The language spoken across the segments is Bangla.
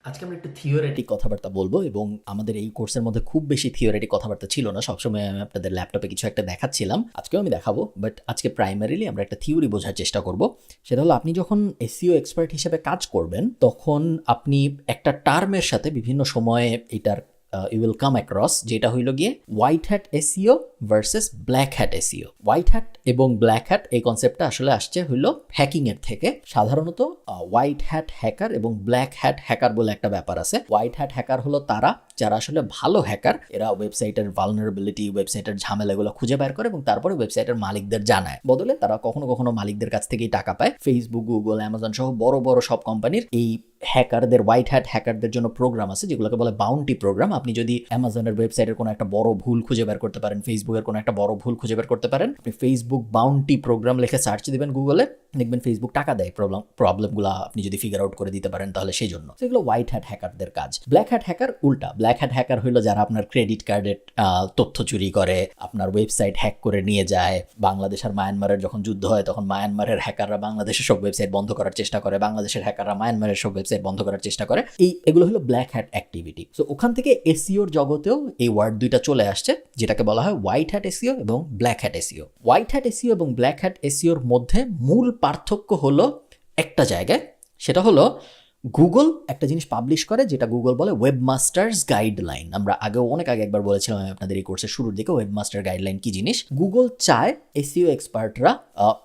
আজকে আমরা একটু থিওরেটিক কথাবার্তা বলবো এবং আমাদের এই কোর্সের মধ্যে খুব বেশি থিওরেটিক কথাবার্তা ছিল না। সবসময় আমি আপনাদের ল্যাপটপে কিছু একটা দেখাচ্ছিলাম, আজকেও আমি দেখাবো, বাট আজকে প্রাইমারিলি আমরা একটা থিওরি বোঝার চেষ্টা করব। সেটা হলো, আপনি যখন এসইও এক্সপার্ট হিসেবে কাজ করবেন তখন আপনি একটা টার্মের সাথে বিভিন্ন সময়ে এটার ইউ উইল কাম অ্যাক্রস, যেটা হইল গিয়ে white hat SEO versus black hat SEO. White hat এবং ব্ল্যাক হ্যাট এই কনসেপ্টটা আসলে আসছে হইল হ্যাকিং এর থেকে। সাধারণত হোয়াইট হ্যাট হ্যাকার এবং ব্ল্যাক হ্যাট হ্যাকার বলে একটা ব্যাপার আছে। হোয়াইট হ্যাট হ্যাকার হলো তারা যারা আসলে ভালো হ্যাকার, এরা ওয়েবসাইটের ভালনারেবিলিটি, ওয়েবসাইটের ঝামেলাগুলো খুঁজে বের করে এবং তারপরে ওয়েবসাইটের মালিকদের জানায়। বদলে তারা কখনো কখনো মালিকদের কাছ থেকেই টাকা পায়। ফেসবুক, গুগল, অ্যামাজন সহ বড় বড় সব কোম্পানির এই হ্যাকারদের, হোয়াইট হ্যাট হ্যাকারদের জন্য প্রোগ্রাম আছে যেগুলোকে বলে বাউন্টি প্রোগ্রাম। আপনি যদি অ্যামাজনের ওয়েবসাইটের কোনো একটা বড় ভুল খুঁজে বের করতে পারেন, ফেসবুকের কোনো একটা বড় ভুল খুঁজে বের করতে পারেন, আপনি ফেসবুক বাউন্টি প্রোগ্রাম লিখে সার্চ দিবেন গুগলে, দেখবেন ফেসবুক টাকা দেয় প্রবলেমগুলো আপনি যদি ফিগার আউট করে দিতে পারেন তাহলে সেই জন্য। সেগুলো হোয়াইট হ্যাট হ্যাকারদের কাজ। ব্ল্যাক হ্যাট হ্যাকার উল্টা। ব্ল্যাক হ্যাট হ্যাকার হইলো যারা আপনার ক্রেডিট কার্ডের তথ্য চুরি করে, আপনার ওয়েবসাইট হ্যাক করে নিয়ে যায়। বাংলাদেশ আর মায়ানমারের যখন যুদ্ধ হয় তখন মায়ানমারের হ্যাকাররা বাংলাদেশের সব ওয়েবসাইট বন্ধ করার চেষ্টা করে, বাংলাদেশের হ্যাকাররা মায়ানমারের সব ওয়েবসাইট বন্ধ করার চেষ্টা করে। এগুলো হলো ব্ল্যাক হ্যাট অ্যাক্টিভিটি। সো ওখান থেকে এসইওর জগতেও এই ওয়ার্ড দুইটা চলে আসছে, যেটাকে বলা হয় হোয়াইট হ্যাট এসইও এবং black hat SEO. White hat SEO এবং ব্ল্যাক হ্যাট এসইওর মধ্যে মূল পার্থক্য হলো একটা জায়গায়, সেটা হলো গুগল একটা জিনিস পাবলিশ করে যেটা গুগল বলে ওয়েবমাস্টার্স গাইডলাইন। আমরা আগেও অনেক আগে একবার বলেছিলাম আপনাদের এই কোর্সের শুরুর দিকে ওয়েবমাস্টার গাইডলাইন কি জিনিস। গুগল চায় এসইও এক্সপার্টরা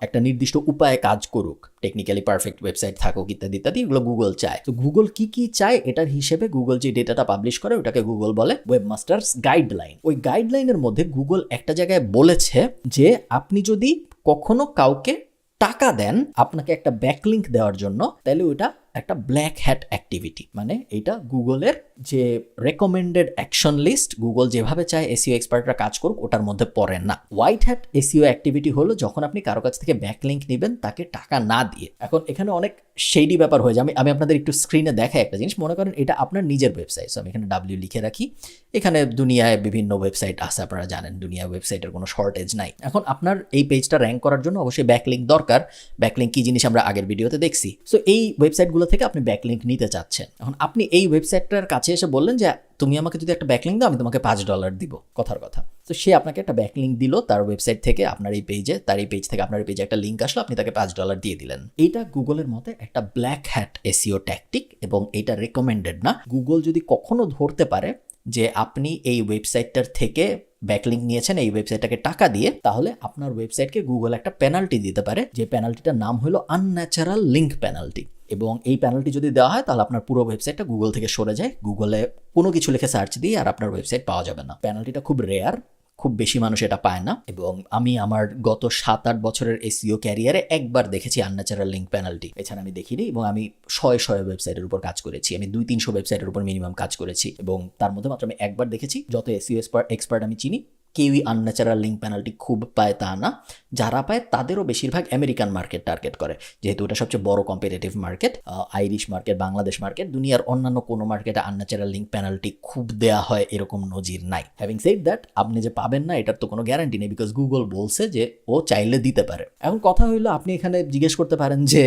একটা নির্দিষ্ট উপায়ে কাজ করুক, টেকনিক্যালি পারফেক্ট ওয়েবসাইট থাকুক ইত্যাদি ইত্যাদি, এগুলো গুগল চায়। তো গুগল কি কি চায় এটার হিসেবে গুগল যে ডেটাটা পাবলিশ করে ওটাকে গুগল বলে ওয়েবমাস্টার্স গাইডলাইন। ওই গাইডলাইনের মধ্যে গুগল একটা জায়গায় বলেছে যে আপনি যদি কখনো কাউকে টাকা দেন আপনাকে একটা ব্যাকলিঙ্ক দেওয়ার জন্য, তাহলে ওইটা একটা ব্ল্যাক হ্যাট অ্যাক্টিভিটি। মানে এটা গুগলের যে রেকমেন্ডেড অ্যাকশন লিস্ট, গুগল যেভাবে চায় এসইও এক্সপার্টরা কাজ করুক ওটার মধ্যে পড়ে না। হোয়াইট হ্যাট এসইও অ্যাক্টিভিটি হলো যখন আপনি কারো কাছ থেকে ব্যাকলিঙ্ক নেবেন তাকে টাকা না দিয়ে। এখন এখানে অনেক শেডি ব্যাপার হয়ে যায়। আমি আপনাদের একটু স্ক্রিনে দেখাই একটা জিনিস। মনে করেন এটা আপনার নিজের ওয়েবসাইট, আমি এখানে ডাব্লিউ লিখে রাখি। এখানে দুনিয়ায় বিভিন্ন ওয়েবসাইট আছে, আপনারা জানেন দুনিয়ায় ওয়েবসাইটের কোনো শর্টেজ নাই। এখন আপনার এই পেজটা র্যাঙ্ক করার জন্য অবশ্যই ব্যাকলিঙ্ক দরকার। ব্যাকলিঙ্ক কি জিনিস আমরা আগের ভিডিওতে দেখছি। সো এই ওয়েবসাইটগুলো থেকে আপনি ব্যাকলিঙ্ক নিতে চাচ্ছেন। এখন আপনি এই ওয়েবসাইটটার কাছে এসে বললেন যে তুমি আমাকে যদি একটা ব্যাকলিঙ্ক দাও আমি তোমাকে $5 দিব, কথার কথা। তো সে আপনাকে একটা ব্যাকলিঙ্ক দিল তার ওয়েবসাইট থেকে আপনার এই পেজে, তার এই পেজ থেকে আপনার এই পেজে একটা লিঙ্ক আসলো, আপনি তাকে $5 দিয়ে দিলেন। এইটা গুগলের মতে একটা ব্ল্যাক হ্যাট এসইও ট্যাকটিক এবং এটা রেকমেন্ডেড না। গুগল যদি কখনো ধরতে পারে যে আপনি এই ওয়েবসাইটটার থেকে ব্যাকলিঙ্ক নিয়েছেন এই ওয়েবসাইটটাকে টাকা দিয়ে, তাহলে আপনার ওয়েবসাইটকে গুগল একটা পেনাল্টি দিতে পারে, যে পেনাল্টিটার নাম হলো আনন্যাচারাল লিঙ্ক পেনাল্টি। এবং এই পেনাল্টি যদি দেওয়া হয় তাহলে আপনার পুরো ওয়েবসাইটটা গুগল থেকে সরে যায়, গুগলে কোনো কিছু লিখে সার্চ দিয়ে আর আপনার ওয়েবসাইট পাওয়া যাবে না। পেনাল্টিটা খুব রেয়ার, খুব বেশি মানুষ এটা পায় না। এবং আমি আমার গত 7-8 বছরের এসইও ক্যারিয়ারে একবার দেখেছি আনন্যাচারাল লিঙ্ক পেনাল্টি, এছাড়া আমি দেখিনি। এবং আমি শয়ে ওয়েবসাইটের উপর কাজ করেছি, আমি 200-300 ওয়েবসাইটের উপর মিনিমাম কাজ করেছি, এবং তার মধ্যে মাত্র আমি একবার দেখেছি। যত এসইও এক্সপার্ট আমি চিনি কেউই আনন্যাচারাল লিঙ্ক পেনাল্টি খুব পায় তা না। যারা পায় তাদেরও বেশিরভাগ আমেরিকান মার্কেট টার্গেট করে, যেহেতু এটা সবচেয়ে বড় competitive market. Irish market, Bangladesh market, দুনিয়ার অন্যান্য কোনো মার্কেটে আনন্যাচারাল লিঙ্ক পেনাল্টি খুব দেয়া হয় এরকম নজির নাই। হ্যাভিং সেড দ্যাট, আপনি যে পাবেন না এটার তো কোনো গ্যারান্টি নেই, বিকজ গুগল বলছে যে ও চাইলে দিতে পারে। এখন কথা হইলো, আপনি এখানে জিজ্ঞেস করতে পারেন যে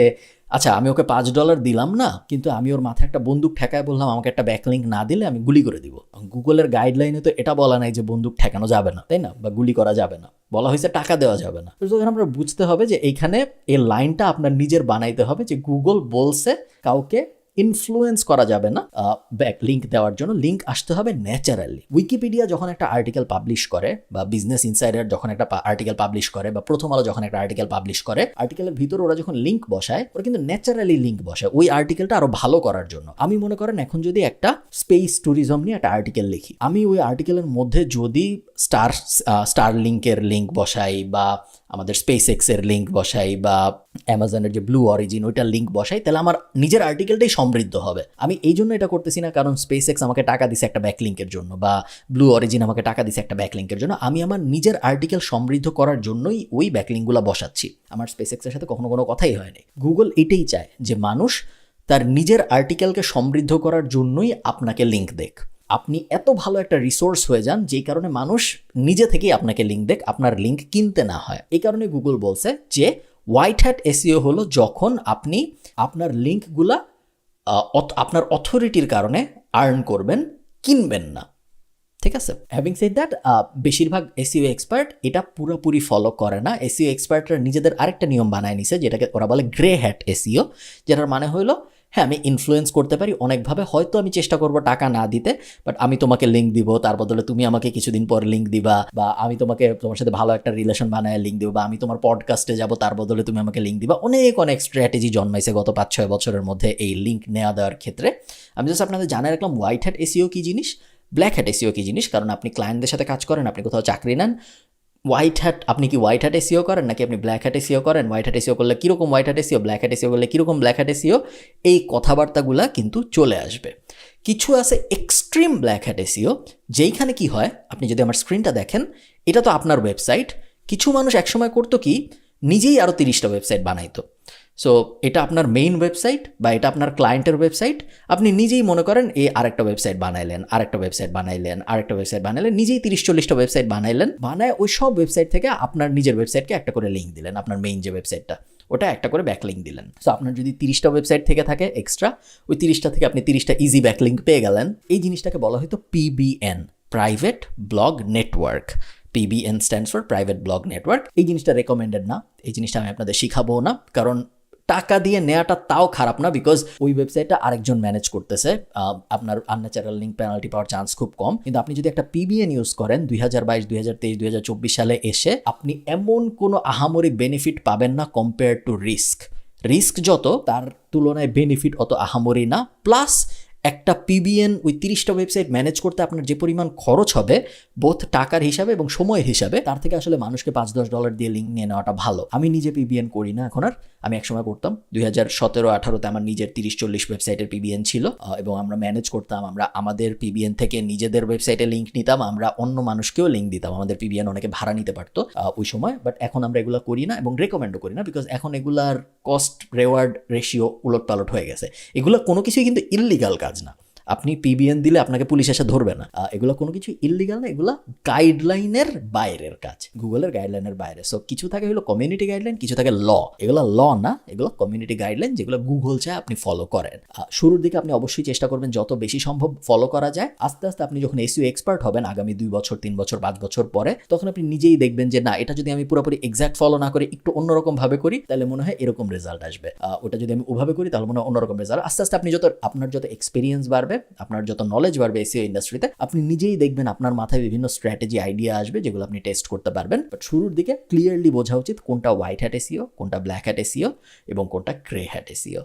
আচ্ছা আমি ওকে $5 দিলাম না, কিন্তু আমি ওর মাথায় একটা বন্দুক ঠেকায় বললাম আমাকে একটা ব্যাকলিঙ্ক না দিলে আমি গুলি করে দিব। গুগলের গাইডলাইনে তো এটা বলা নাই যে বন্দুক ঠেকানো যাবে না, তাই না, বা গুলি করা যাবে না, বলা হয়েছে টাকা দেওয়া যাবে না। তো আমরা বুঝতে হবে যে এইখানে এই লাইনটা আপনার নিজের বানাইতে হবে, যে গুগল বলছে কাউকে ইনফ্লুয়েন্স করা যাবে না ব্যাক লিঙ্ক দেওয়ার জন্য, লিঙ্ক আসতে হবে ন্যাচারালি। উইকিপিডিয়া যখন একটা আর্টিকেল পাবলিশ করে, বা বিজনেস ইনসাইডার যখন একটা আর্টিকেল পাবলিশ করে, বা প্রথম আলো যখন একটা আর্টিকেল পাবলিশ করে, আর্টিকেলের ভিতরে ওরা যখন লিঙ্ক বসায় ওরা কিন্তু ন্যাচারালি লিঙ্ক বসায় ওই আর্টিকেলটা আরো ভালো করার জন্য। আমি মনে করেন এখন যদি একটা স্পেস ট্যুরিজম নিয়ে একটা আর্টিকেল লিখি, আমি ওই আর্টিকেলের মধ্যে যদি স্টার লিঙ্কের লিঙ্ক বসাই, বা আমাদের স্পেস এক্সের লিঙ্ক বসাই, বা অ্যামাজনের যে ব্লু অরিজিন ওইটার লিঙ্ক বসাই, তাহলে আমার নিজের আর্টিকেলটাই সমৃদ্ধ হবে। আমি এই জন্য এটা করতেছি না কারণ স্পেস এক্স আমাকে টাকা দিছে একটা ব্যাকলিঙ্কের জন্য, বা ব্লু অরিজিন আমাকে টাকা দিছে একটা ব্যাকলিঙ্কের জন্য। আমি আমার নিজের আর্টিকেল সমৃদ্ধ করার জন্যই ওই ব্যাকলিঙ্কগুলো বসাচ্ছি। আমার স্পেস এক্সের সাথে কখনো কোনো কথাই হয়নি। গুগল এটাই চায় যে মানুষ তার নিজের আর্টিকেলকে সমৃদ্ধ করার জন্যই আপনাকে লিঙ্ক দেখ। আপনি এত ভালো একটা রিসোর্স হয়ে যান যেই কারণে মানুষ নিজে থেকেই আপনাকে লিঙ্ক দেখ, আপনার লিঙ্ক কিনতে না হয়। এই কারণে গুগল বলছে যে হোয়াইট হ্যাট এসইও হলো যখন আপনি আপনার লিঙ্কগুলা আপনার অথরিটির কারণে আর্ন করবেন, কিনবেন না। ঠিক আছে, হ্যাভিং সেড দ্যাট, বেশিরভাগ এসইও এক্সপার্ট এটা পুরোপুরি ফলো করে না। এসইও এক্সপার্টরা নিজেদের আরেকটা নিয়ম বানায় নিছে, যেটাকে ওরা বলে গ্রে হ্যাট এসইও, যেটার মানে হলো হ্যাঁ আমি ইনফ্লুয়েন্স করতে পারি অনেকভাবে, হয়তো আমি চেষ্টা করব টাকা না দিতে, বাট আমি তোমাকে লিঙ্ক দিব, তার বদলে তুমি আমাকে কিছুদিন পর লিঙ্ক দিবা, বা আমি তোমার সাথে ভালো একটা রিলেশন বানায় লিঙ্ক দিব, বা আমি তোমার পডকাস্টে যাব, তার বদলে তুমি আমাকে লিঙ্ক দিবা। অনেক অনেক স্ট্র্যাটেজি জন্মাইছে গত 5-6 বছরের মধ্যে এই লিঙ্ক নেওয়া দেওয়ার ক্ষেত্রে। আমি জাস্ট আপনাদের জানাই রাখলাম হোয়াইট হ্যাট এসইও কী জিনিস, ব্ল্যাক হ্যাট এসইও কী জিনিস। কারণ আপনি ক্লায়েন্টদের সাথে কাজ করেন, আপনি কোথাও চাকরি নেন, আপনি কি হোয়াইট হ্যাট এসইও করেন নাকি আপনি ব্ল্যাক হ্যাট এসইও করেন, হোয়াইট হ্যাট এসইও করলে কীরকম white hat SEO, black hat SEO করলে কীরকম ব্ল্যাক হ্যাট এসইও, এই কথাবার্তাগুলো কিন্তু চলে আসবে। কিছু আছে এক্সট্রিম ব্ল্যাক হ্যাট এসইও, যেইখানে কি হয়, আপনি যদি আমার স্ক্রিনটা দেখেন, এটা তো আপনার ওয়েবসাইট। কিছু মানুষ একসময় করতো কি, নিজেই আরও 30টা ওয়েবসাইট বানাইতো। সো এটা আপনার মেইন ওয়েবসাইট বা এটা আপনার ক্লায়েন্টের ওয়েবসাইট, আপনি নিজেই মনে করেন আরেকটা ওয়েবসাইট বানাইলেন, আরেকটা ওয়েবসাইট বানাইলেন, আরেকটা ওয়েবসাইট বানাইলেন, নিজেই 30-40টা ওয়েবসাইট বানাইলেন, বানায় ওই সব ওয়েবসাইট থেকে আপনার নিজের ওয়েবসাইটকে একটা করে লিঙ্ক দিলেন, আপনার মেইন যে ওয়েবসাইটটা ওটা একটা করে ব্যাকলিঙ্ক দিলেন। সো আপনার যদি 30টা ওয়েবসাইট থেকে থাকে এক্সট্রা, ওই 30টা থেকে আপনি 30টা ইজি ব্যাকলিঙ্ক পেয়ে গেলেন। এই জিনিসটাকে বলা হয়তো PBN, private blog network. PBN stands for private blog network. এই জিনিসটা রেকমেন্ডেড না, এই জিনিসটা আমি আপনাদের শিখাবো না, কারণ টাকা দিয়ে নেওয়াটা তাও খারাপ না, বিকজ ওই ওয়েবসাইটটা আরেকজন ম্যানেজ করতেছে, আপনার আনন্যাচারাল লিঙ্ক পেনাল্টি পাওয়ার চান্স খুব কম। কিন্তু আপনি যদি একটা পিবিএন ইউজ করেন 2022, 2023, 2024 সালে এসে, আপনি এমন কোনো আহামরি বেনিফিট পাবেন না কম্পেয়ার টু রিস্ক যত তার তুলনায় বেনিফিট অত আহামরি না। প্লাস একটা পিবিএন ওই 30টা ওয়েবসাইট ম্যানেজ করতে আপনার যে পরিমাণ খরচ হবে, বোথ টাকার হিসাবে এবং সময়ের হিসাবে, তার থেকে আসলে মানুষকে $5-10 দিয়ে লিঙ্ক নিয়ে নেওয়াটা ভালো। আমি নিজে পিবিএন করি না এখন আর, আমি একসময় করতাম। 2017-18তে আমার নিজের 30-40 ওয়েবসাইটের পিবিএন ছিল, এবং আমরা ম্যানেজ করতাম। আমরা আমাদের পিবিএন থেকে নিজেদের ওয়েবসাইটে লিঙ্ক নিতাম, আমরা অন্য মানুষকেও লিঙ্ক দিতাম। আমাদের পিবিএন অনেকে ভাড়া নিতে পারতো ওই সময়, বাট এখন আমরা এগুলো করি না এবং রেকমেন্ডও করি না, বিকজ এখন এগুলার কস্ট রেওয়ার্ড রেশিও উলটপালট হয়ে গেছে। এগুলো কোনো কিছুই কিন্তু ইল্লিগাল কাজ না। আপনি পিবিএন দিলে আপনাকে পুলিশ এসে ধরবে না, এগুলো কোনো কিছু ইল্লিগাল না, এগুলো গাইডলাইনের বাইরের কাজ, গুগলের গাইডলাইনের বাইরে। সো কিছু থাকে হলো কমিউনিটি গাইডলাইন, কিছু থাকে ল। এগুলো ল না, এগুলো কমিউনিটি গাইডলাইন, যেগুলো গুগল চায় আপনি ফলো করেন। শুরুর দিকে আপনি অবশ্যই চেষ্টা করবেন যত বেশি সম্ভব ফলো করা যায়। আস্তে আস্তে আপনি যখন এসইও এক্সপার্ট হবেন আগামী 2 বছর, 3 বছর, 5 বছর পরে, তখন আপনি নিজেই দেখবেন যে না, এটা যদি আমি পুরোপুরি এক্সাক্ট ফলো না করে একটু অন্যরকম ভাবে করি, তাহলে মনে হয় এরকম রেজাল্ট আসবে। ওটা যদি আমি ওভাবে করি তাহলে মনে হয় অন্যরকম রেজাল্ট। আস্তে আস্তে আপনি আপনার যত এক্সপিরিয়েন্স বাড়বে, আপনার যত নলেজ বাড়বে এসইও ইন্ডাস্ট্রিতে, আপনি নিজেই দেখবেন আপনার মাথায় বিভিন্ন স্ট্র্যাটেজি আইডিয়া আসবে, যেগুলো আপনি টেস্ট করতে পারবেন। বাট শুরুর দিকে ক্লিয়ারলি বোঝা উচিত কোনটা হোয়াইট হ্যাট এসইও, কোনটা ব্ল্যাক হ্যাট এসইও এবং কোনটা গ্রে হ্যাট এসইও।